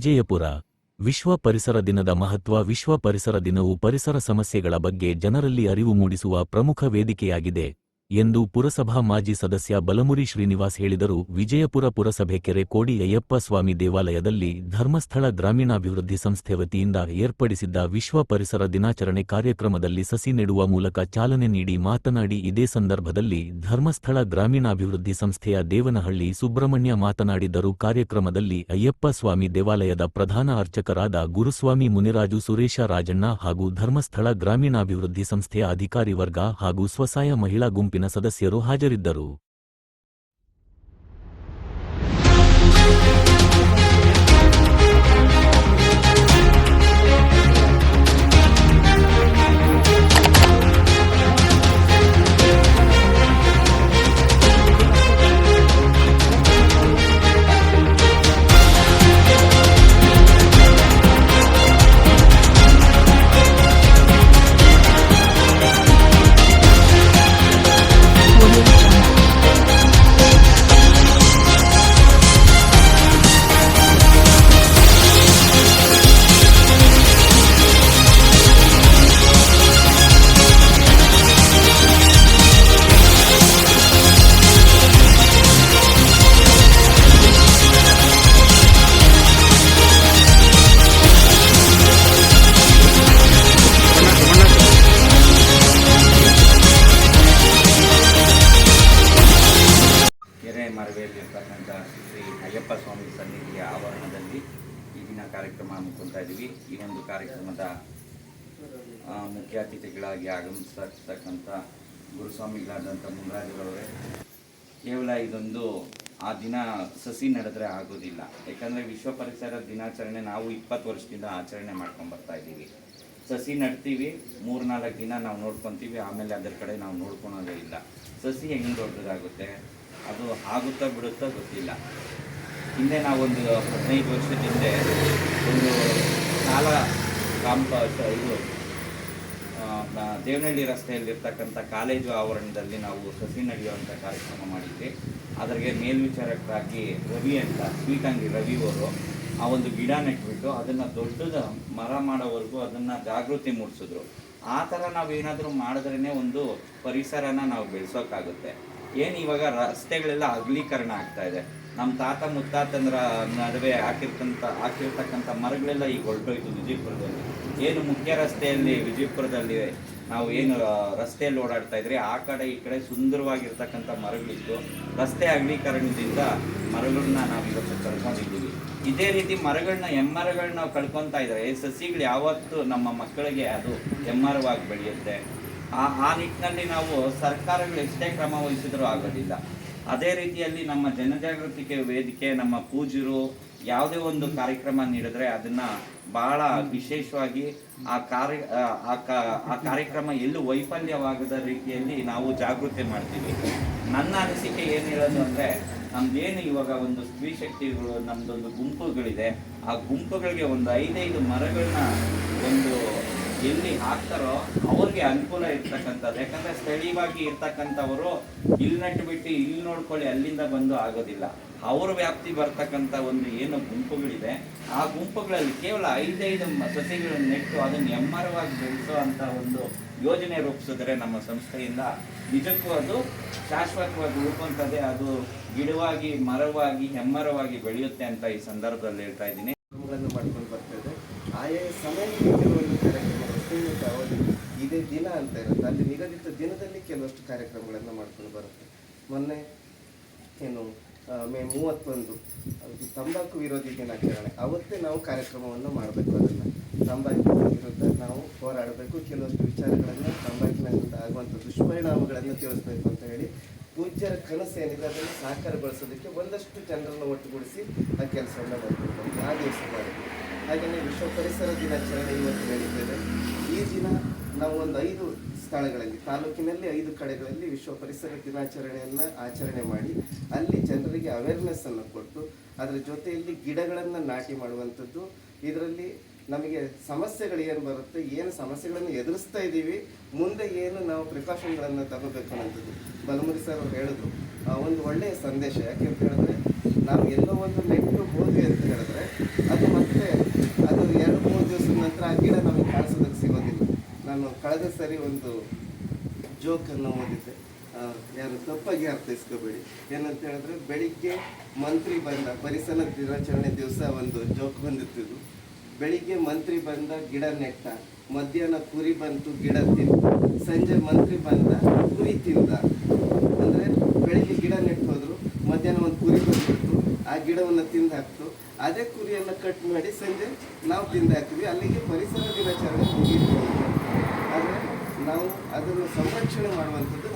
ವಿಜಯಪುರ ವಿಶ್ವ ಪರಿಸರ ದಿನದ ಮಹತ್ವ. ವಿಶ್ವ ಪರಿಸರ ದಿನವು ಪರಿಸರ ಸಮಸ್ಯೆಗಳ ಬಗ್ಗೆ ಜನರಲ್ಲಿ ಅರಿವು ಮೂಡಿಸುವ ಪ್ರಮುಖ ವೇದಿಕೆಯಾಗಿದೆ ಎಂದು ಪುರಸಭಾ ಮಾಜಿ ಸದಸ್ಯ ಬಲಮುರಿ ಶ್ರೀನಿವಾಸ್ ಹೇಳಿದರು. ವಿಜಯಪುರ ಪುರಸಭೆ ಕೆರೆ ಕೋಡಿ ಅಯ್ಯಪ್ಪ ಸ್ವಾಮಿ ದೇವಾಲಯದಲ್ಲಿ ಧರ್ಮಸ್ಥಳ ಗ್ರಾಮೀಣಾಭಿವೃದ್ಧಿ ಸಂಸ್ಥೆ ವತಿಯಿಂದ ಏರ್ಪಡಿಸಿದ್ದ ವಿಶ್ವ ಪರಿಸರ ದಿನಾಚರಣೆ ಕಾರ್ಯಕ್ರಮದಲ್ಲಿ ಸಸಿ ನೆಡುವ ಮೂಲಕ ಚಾಲನೆ ನೀಡಿ ಮಾತನಾಡಿ, ಇದೇ ಸಂದರ್ಭದಲ್ಲಿ ಧರ್ಮಸ್ಥಳ ಗ್ರಾಮೀಣಾಭಿವೃದ್ಧಿ ಸಂಸ್ಥೆಯ ದೇವನಹಳ್ಳಿ ಸುಬ್ರಹ್ಮಣ್ಯ ಮಾತನಾಡಿದರು. ಕಾರ್ಯಕ್ರಮದಲ್ಲಿ ಅಯ್ಯಪ್ಪ ಸ್ವಾಮಿ ದೇವಾಲಯದ ಪ್ರಧಾನ ಅರ್ಚಕರಾದ ಗುರುಸ್ವಾಮಿ ಮುನಿರಾಜು, ಸುರೇಶ ರಾಜಣ್ಣ ಹಾಗೂ ಧರ್ಮಸ್ಥಳ ಗ್ರಾಮೀಣಾಭಿವೃದ್ಧಿ ಸಂಸ್ಥೆಯ ಅಧಿಕಾರಿ ವರ್ಗ ಹಾಗೂ ಸ್ವಸಹಾಯ ಮಹಿಳಾ ಗುಂಪಿನ ಸದಸ್ಯರು ಹಾಜರಿದ್ದರು. ಮರವೇಲಿರ್ತಕ್ಕಂಥ ಶ್ರೀ ಅಯ್ಯಪ್ಪ ಸ್ವಾಮಿ ಸನ್ನಿಧಿಯ ಆವರಣದಲ್ಲಿ ಈ ದಿನ ಕಾರ್ಯಕ್ರಮ ಹಮ್ಮಿಕೊಳ್ತಾ ಇದ್ದೀವಿ. ಈ ಒಂದು ಕಾರ್ಯಕ್ರಮದ ಮುಖ್ಯ ಅತಿಥಿಗಳಾಗಿ ಆಗಮಿಸತಕ್ಕಂಥ ಗುರುಸ್ವಾಮಿಗಳಾದಂಥ ಮುನಿರಾಜುಗಳವರೇ, ಕೇವಲ ಇದೊಂದು ಆ ದಿನ ಸಸಿ ನಡೆದ್ರೆ ಆಗೋದಿಲ್ಲ. ಯಾಕಂದರೆ ವಿಶ್ವ ಪರಿಸರ ದಿನಾಚರಣೆ ನಾವು 20 ವರ್ಷದಿಂದ ಆಚರಣೆ ಮಾಡ್ಕೊಂಡು ಬರ್ತಾ ಇದ್ದೀವಿ. ಸಸಿ ನಡ್ತೀವಿ, 3-4 ದಿನ ನಾವು ನೋಡ್ಕೊತೀವಿ, ಆಮೇಲೆ ಅದರ ಕಡೆ ನಾವು ನೋಡ್ಕೊಳೋದೇ ಇಲ್ಲ. ಸಸಿ ಹೆಂಗೆ ದೊಡ್ಡದಾಗುತ್ತೆ, ಅದು ಆಗುತ್ತಾ ಬಿಡುತ್ತಾ ಗೊತ್ತಿಲ್ಲ. ಹಿಂದೆ ನಾವೊಂದು 15 ವರ್ಷದ ಹಿಂದೆ ಒಂದು ಇದು ದೇವನಹಳ್ಳಿ ರಸ್ತೆಯಲ್ಲಿರ್ತಕ್ಕಂಥ ಕಾಲೇಜು ಆವರಣದಲ್ಲಿ ನಾವು ಸಸಿ ನಡೆಯುವಂಥ ಕಾರ್ಯಕ್ರಮ ಮಾಡಿದ್ವಿ. ಅದರಿಗೆ ಮೇಲ್ವಿಚಾರಕರಾಗಿ ರವಿ ಅಂತ ಸ್ವೀಟಂಗಿ ರವಿ ಅವರು ಆ ಒಂದು ಗಿಡ ನೆಟ್ಬಿಟ್ಟು ಅದನ್ನು ದೊಡ್ಡದ ಮರ ಮಾಡೋವರೆಗೂ ಅದನ್ನು ಜಾಗೃತಿ ಮೂಡಿಸಿದ್ರು. ಆ ಥರ ನಾವೇನಾದರೂ ಮಾಡಿದ್ರೇ ಒಂದು ಪರಿಸರನ ನಾವು ಬೆಳೆಸೋಕ್ಕಾಗುತ್ತೆ. ಏನು ಇವಾಗ ರಸ್ತೆಗಳೆಲ್ಲ ಅಗಲೀಕರಣ ಆಗ್ತಾ ಇದೆ. ನಮ್ಮ ತಾತ ಮುತ್ತಾತಂದ್ರ ನಡುವೆ ಹಾಕಿರ್ತಕ್ಕಂಥ ಮರಗಳೆಲ್ಲ ಈಗ ಹೊರಟೋಯ್ತು. ವಿಜಯಪುರದಲ್ಲಿ ಏನು ಮುಖ್ಯ ರಸ್ತೆಯಲ್ಲಿ ವಿಜಯಪುರದಲ್ಲಿ ನಾವು ಏನು ರಸ್ತೆಯಲ್ಲಿ ಓಡಾಡ್ತಾ ಇದ್ರಿ, ಆ ಕಡೆ ಈ ಕಡೆ ಸುಂದರವಾಗಿರ್ತಕ್ಕಂಥ ಮರಗಳಿತ್ತು. ರಸ್ತೆ ಅಗಲೀಕರಣದಿಂದ ಮರಗಳನ್ನ ನಾವು ಇವತ್ತು ಕಳ್ಕೊಂಡಿದ್ದೀವಿ. ಇದೇ ರೀತಿ ಹೆಮ್ಮರಗಳನ್ನ ನಾವು ಕಳ್ಕೊತಾ ಇದ್ದಾರೆ. ಸಸಿಗಳು ಯಾವತ್ತು ನಮ್ಮ ಮಕ್ಕಳಿಗೆ ಅದು ಹೆಮ್ಮರವಾಗಿ ಬೆಳೆಯುತ್ತೆ. ಆ ನಿಟ್ಟಿನಲ್ಲಿ ನಾವು ಸರ್ಕಾರಗಳು ಎಷ್ಟೇ ಕ್ರಮ ವಹಿಸಿದ್ರೂ ಆಗೋದಿಲ್ಲ. ಅದೇ ರೀತಿಯಲ್ಲಿ ನಮ್ಮ ಜನಜಾಗೃತಿಗೆ ವೇದಿಕೆ, ನಮ್ಮ ಪೂಜ್ಯರು ಯಾವುದೇ ಒಂದು ಕಾರ್ಯಕ್ರಮ ನೀಡಿದ್ರೆ ಅದನ್ನು ಬಹಳ ವಿಶೇಷವಾಗಿ ಆ ಕಾರ್ಯಕ್ರಮ ಎಲ್ಲೂ ವೈಫಲ್ಯವಾಗದ ರೀತಿಯಲ್ಲಿ ನಾವು ಜಾಗೃತಿ ಮಾಡ್ತೀವಿ. ನನ್ನ ಅನಿಸಿಕೆ ಏನು ಹೇಳೋದು ಅಂದರೆ, ನಮ್ದೇನು ಇವಾಗ ಒಂದು ಸ್ತ್ರೀ ಶಕ್ತಿಗಳು, ನಮ್ಮದೊಂದು ಗುಂಪುಗಳಿದೆ, ಆ ಗುಂಪುಗಳಿಗೆ ಒಂದು 5 ಮರಗಳನ್ನ ಒಂದು ಎಲ್ಲಿ ಹಾಕ್ತಾರೋ ಅವ್ರಿಗೆ ಅನುಕೂಲ ಇರ್ತಕ್ಕಂಥದ್ದು. ಯಾಕಂದರೆ ಸ್ಥಳೀಯವಾಗಿ ಇರ್ತಕ್ಕಂಥವರು ಇಲ್ಲಿ ನಟ್ಟು ಬಿಟ್ಟು ಇಲ್ಲಿ ನೋಡ್ಕೊಳ್ಳಿ ಅಲ್ಲಿಂದ ಬಂದು ಆಗೋದಿಲ್ಲ. ಅವ್ರ ವ್ಯಾಪ್ತಿ ಬರ್ತಕ್ಕಂಥ ಒಂದು ಏನು ಗುಂಪುಗಳಿದೆ, ಆ ಗುಂಪುಗಳಲ್ಲಿ ಕೇವಲ 5 ಸಸಿಗಳನ್ನು ನೆಟ್ಟು ಅದನ್ನು ಹೆಮ್ಮರವಾಗಿ ಬೆಳೆಸೋ ಅಂಥ ಒಂದು ಯೋಜನೆ ರೂಪಿಸಿದ್ರೆ ನಮ್ಮ ಸಂಸ್ಥೆಯಿಂದ ನಿಜಕ್ಕೂ ಅದು ಶಾಶ್ವತವಾಗಿ ಉಳ್ಕೊಂತದೆ. ಅದು ಗಿಡವಾಗಿ, ಮರವಾಗಿ, ಹೆಮ್ಮರವಾಗಿ ಬೆಳೆಯುತ್ತೆ ಅಂತ ಈ ಸಂದರ್ಭದಲ್ಲಿ ಹೇಳ್ತಾ ಇದ್ದೀನಿ. ಮಾಡ್ಕೊಂಡು ಬರ್ತಾಯಿದೆ. ಆಯಾ ಸಮಯಕ್ಕೆ ಕೆಲವೊಂದು ಕಾರ್ಯಕ್ರಮಗಳು ಸೀಮಿತ ಅವಧಿ ಇದೇ ದಿನ ಅಂತ ಇರುತ್ತೆ. ಅಲ್ಲಿ ನಿಗದಿತ ದಿನದಲ್ಲಿ ಕೆಲವಷ್ಟು ಕಾರ್ಯಕ್ರಮಗಳನ್ನು ಮಾಡ್ಕೊಂಡು ಬರುತ್ತೆ. ಮೊನ್ನೆ ಏನು ಮೇ 31 ತಂಬಾಕು ವಿರೋಧಿ ದಿನಾಚರಣೆ, ಅವತ್ತೇ ನಾವು ಕಾರ್ಯಕ್ರಮವನ್ನು ಮಾಡಬೇಕು. ಅದನ್ನು ತಂಬಾಕು ವಿರುದ್ಧ ನಾವು ಹೋರಾಡಬೇಕು, ಕೆಲವಷ್ಟು ವಿಚಾರಗಳನ್ನು ತಂಬಾಕಿನಿಂದ ಆಗುವಂಥ ದುಷ್ಪರಿಣಾಮಗಳನ್ನು ತಿಳಿಸ್ಬೇಕು ಅಂತ ಹೇಳಿ ಪೂಜ್ಯರ ಕನಸು ಏನಿದೆ ಅದನ್ನು ಸಾಕಾರಗೊಳಿಸೋದಕ್ಕೆ ಒಂದಷ್ಟು ಜನರನ್ನು ಒಟ್ಟುಗೂಡಿಸಿ ಆ ಕೆಲಸವನ್ನು ಮಾಡಬೇಕು. ಆ ದಿವಸ ಮಾಡಿದ್ವಿ. ಹಾಗೆಯೇ ವಿಶ್ವ ಪರಿಸರ ದಿನಾಚರಣೆ ಇವತ್ತು ನಡೀತದೆ. ಈ ದಿನ ನಾವು ಒಂದು 5 ಸ್ಥಳಗಳಲ್ಲಿ, ತಾಲೂಕಿನಲ್ಲಿ 5 ಕಡೆಗಳಲ್ಲಿ ವಿಶ್ವ ಪರಿಸರ ದಿನಾಚರಣೆಯನ್ನು ಆಚರಣೆ ಮಾಡಿ ಅಲ್ಲಿ ಜನರಿಗೆ ಅವೇರ್ನೆಸ್ಸನ್ನು ಕೊಟ್ಟು ಅದರ ಜೊತೆಯಲ್ಲಿ ಗಿಡಗಳನ್ನು ನಾಟಿ ಮಾಡುವಂಥದ್ದು. ಇದರಲ್ಲಿ ನಮಗೆ ಸಮಸ್ಯೆಗಳು ಏನು ಬರುತ್ತೆ, ಏನು ಸಮಸ್ಯೆಗಳನ್ನು ಎದುರಿಸ್ತಾ ಇದ್ದೀವಿ, ಮುಂದೆ ಏನು ನಾವು ಪ್ರಿಕಾಷನ್ಗಳನ್ನು ತಗೋಬೇಕು ಅನ್ನೋಂಥದ್ದು ಬಲಮುರಿ ಸರ್ ಅವರು ಹೇಳಿದ್ರು. ಒಂದು ಒಳ್ಳೆಯ ಸಂದೇಶ. ಯಾಕೆ ಅಂತ ಹೇಳಿದ್ರೆ, ನಾವು ಎಲ್ಲೋ ಒಂದು ನೆಟ್ಟು ಹೋದ್ವಿ ಅಂತ ಹೇಳಿದ್ರೆ ಅದು ಮತ್ತೆ ನಾನು ಕಳೆದ ಸರಿ ಒಂದು ಜೋಕನ್ನು ಓದಿದ್ದೆ, ಯಾರು ತಪ್ಪಾಗಿ ಅರ್ಥೈಸ್ಕೋಬೇಡಿ. ಏನಂತ ಹೇಳಿದ್ರೆ, ಬೆಳಿಗ್ಗೆ ಮಂತ್ರಿ ಬಂದ, ಪರಿಸರ ದಿನಾಚರಣೆ ದಿವಸ ಒಂದು ಜೋಕ್ ಬಂದಿತ್ತು. ಬೆಳಿಗ್ಗೆ ಮಂತ್ರಿ ಬಂದ, ಗಿಡ ನೆಟ್ಟ, ಮಧ್ಯಾಹ್ನ ಕುರಿ ಬಂತು, ಗಿಡ ತಿಂದ, ಸಂಜೆ ಮಂತ್ರಿ ಬಂದ, ಕುರಿ ತಿಂದ. ಅಂದರೆ ಬೆಳಿಗ್ಗೆ ಗಿಡ ನೆಟ್ಟು ಹೋದ್ರು, ಮಧ್ಯಾಹ್ನ ಒಂದು ಕುರಿ ಬಂದ್ಬಿಡ್ತು, ಆ ಗಿಡವನ್ನು ತಿಂದು ಹಾಕ್ತು, ಅದೇ ಕುರಿಯನ್ನು ಕಟ್ ಮಾಡಿ ಸಂಜೆ ನಾವು ತಿಂದು ಹಾಕ್ತೀವಿ. ಅಲ್ಲಿಗೆ ಪರಿಸರ ದಿನಾಚರಣೆ ಮುಗಿಯಿತು. ಆದರೆ ನಾವು ಅದನ್ನು ಸಂರಕ್ಷಣೆ ಮಾಡುವಂಥದ್ದು